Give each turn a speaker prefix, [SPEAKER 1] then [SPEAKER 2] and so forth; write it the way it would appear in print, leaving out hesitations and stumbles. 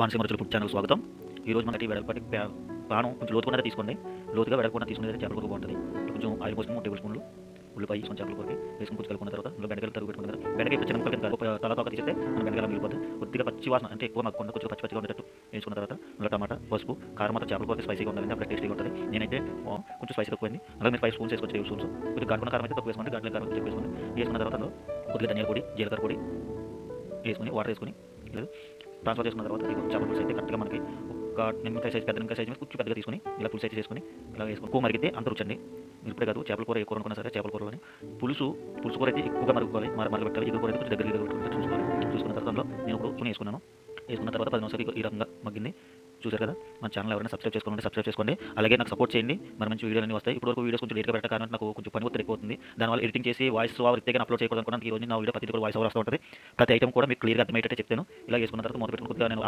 [SPEAKER 1] కోనసీమ రుచుల food channel స్వాగతం. ఈరోజు మనకి వెడల్పాటి పానం కొంచెం లోతుకున్నదే తీసుకోండి. లోతుగా వెడల్పుకున్న తీసుకునేది చేపల కూర బాగుంటుంది. కొంచెం ఆయిల్ పోసుకొని 3 టేబుల్ స్పూన్లు ఉల్లిపాయ వేసుకొని చేపల కూరకి వేసుకొని కొంచెం కలుపుకున్న తర్వాత అందులో బెండకాయలు తరుగు పెట్టుకున్న తర్వాత బెండకాయ చిన్న ముక్కలు కింద తల తోక తీసేస్తే మన బెండకాయలు మిగిలిపోతుంది. కొద్దిగా పచ్చి వాసన అంటే ఎక్కువ మగ్గకుండా కొంచెం పచ్చి పచ్చిగా ఉండేటట్టు వేసుకున్న తర్వాత అందులో టమాటా, పసుపు, కారం మాత్రం చేపల కూరకి స్పైసీగా ఉండాలంటే అప్పుడు టేస్టీగా ఉంటుంది. నేనైతే కొంచెం స్పైసీ తక్కువైంది. అలాగే మీరు 5 స్పూన్స్ వేసుకోవచ్చు, 7 స్పూన్స్. కొద్దిగా ఘాటుకున్న కారం అయితే తక్కువ వేసుకోండి, ఘాటులేని కారం చెప్పి వేసుకొని వేసుకున్న తర్వాత అందులో కొద్దిగా ధనియాల పొడి, జీలకర్ర పొడి వేసుకొని వాటర్ వేసుకొని లేదు ట్రాన్స్ఫర్ చేసుకున్న తర్వాత ఇది చేపల పులుసు అయితే కరెక్ట్గా మనకి ఒక నిమ్మకాయ సైజ్ పెద్ద నిమ్మకాయ సైజ్ మీద కొంచెం పెద్దగా తీసుకొని ఇలా పులుసు అయితే చేసుకొని ఇలా వేసుకొని ఎక్కువ మరిగితే అంత రుచండి. మీరు ఇప్పుడే కాదు చేపల కూర ఎక్కువ అనుకున్నా సరే చేపల కూరలోని పులుసు కూర అయితే ఎక్కువగా మరుగుకోవాలి, మరగబెట్టాలి. ఎగురు కూర అయితే కొంచెం దగ్గర చూసుకోవాలి. చూసుకున్న తర్వాత అందులో నేను ఇప్పుడు చుని వేసుకున్న తర్వాత 10 నిమిషాలు ఈ రకంగా మగ్గింది. చూసారు కదా, మన ఛానల్ ఎవరైనా సబ్స్క్రైబ్ చేసుకోండి. అలాగే నాకు సపోర్ట్ చేయండి, మంచి వీడియోలు అన్నీ వస్తాయి. ఇప్పుడు వీడియోస్ కొంచెం లేట్గా పెట్టడం కారణం నాకు కొంచెం పని ఒత్తిడి ఎక్కువ అవుతుంది. దానివల్ల ఎడిటింగ్ చేసి వాయిస్ ఓవర్ రిత్తిగా అప్లోడ్ చేయకూడదు అనుకున్నాను. ఈ రోజు నా వీడియో ప్రతి వాయిస్ ఓవర్ వస్తూ ఉంటుంది. ప్రతి ఐటమ్ కూడా మీకు క్లియర్గా అర్థమయ్యేటట్టు చెప్తాను. ఇలా వేసుకున్న తర్వాత మూత పెట్టుకుని కొద్దిగా నేను